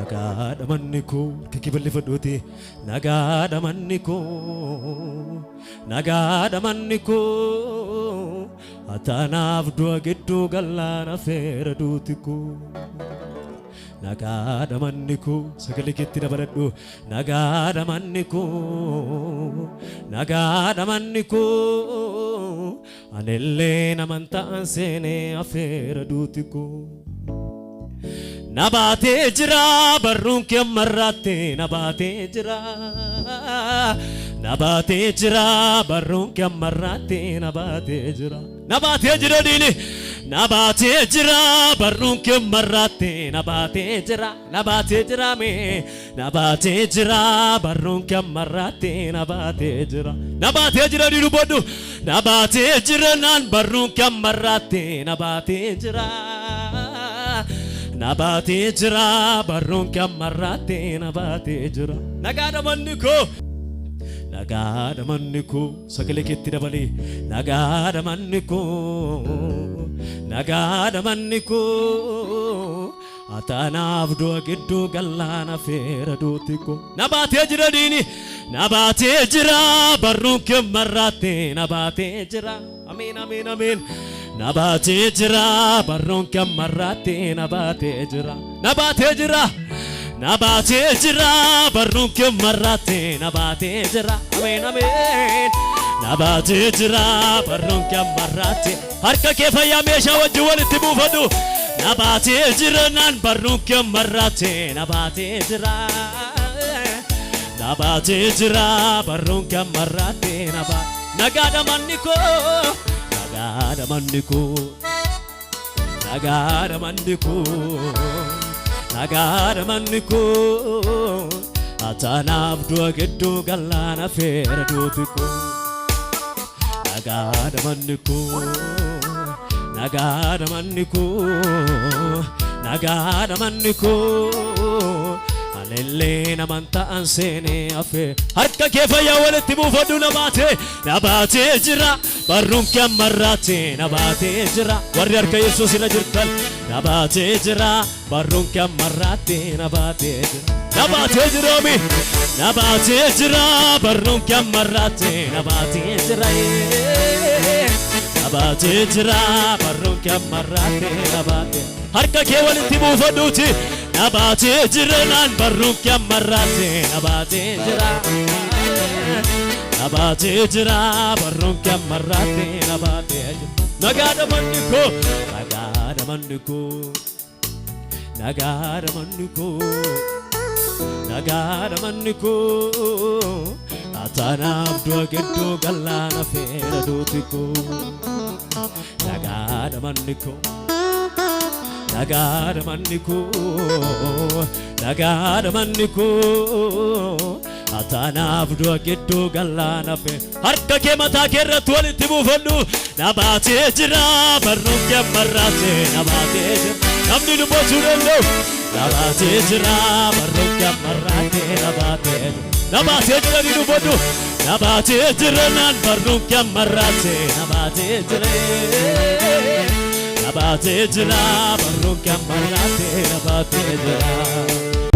Nagada manniku kikiballi fadhuuti nagada manniku nagada manniku atanaaf du'a gidduu galaana feera duutiku nagada manniku sagalee keetti dabaladhu nagada manniku anillee namantaan seenee afeera duutiku Nabate jira barruun kee marraate nabate jira barruun kee marraate nabate jira dini nabate jira barruun kee marraate nabate jira me nabate jira barruun kee marraate nabate jira dinu bodu nabate jira nan barruun kee marraate nabate jira Nabate jira barruun kee marraate nabate jira nagada manniku sagalee keetti dabali nagada manniku atanaaf du'a gidduu galaana feera duutiku nabate jira dini nabate jira barruun kee marraate nabate jira amin Nabate jira barruun kee marraate nabate jira barruun kee marraate nabate jira amen nabate jira barruun kee marraate harka kee fayyaa meeshaa wajjin walitti buufadhu nabate jira nan barruun kee marraate nabate jira barruun kee marraate nagada manniku nagada manniku atanaaf du'a gidduu galaana feera duutiku nagada manniku Alillee namantaan seenee afee harka kee fayyaa walitti buufadhu nabate jira barruun kee marraate nabate jira warri harka Yesuus ila jirtan nabate jira barruun kee marraate nabate jira barruun kee marraate nabate jira barruun kee marraate harka kee walitti buufadhuuti nabate jira nan barruun kee marraate nabate jira barruun kee marraate nabate nagada manniku atanaaf du'a gidduu galaana feera duutiku nagada manniku atanaaf du'a gidduu galaana feera harka kee mataa kee irratti walitti buufadhu nabate jira barruun kee marraate nabate jira namni dubbachuu danda'u nabate jira barruun kee marraate nabate jira ni dubbadhu nabate jira nan barruun kee marraate nabate jira barruun kee marraate nabate jira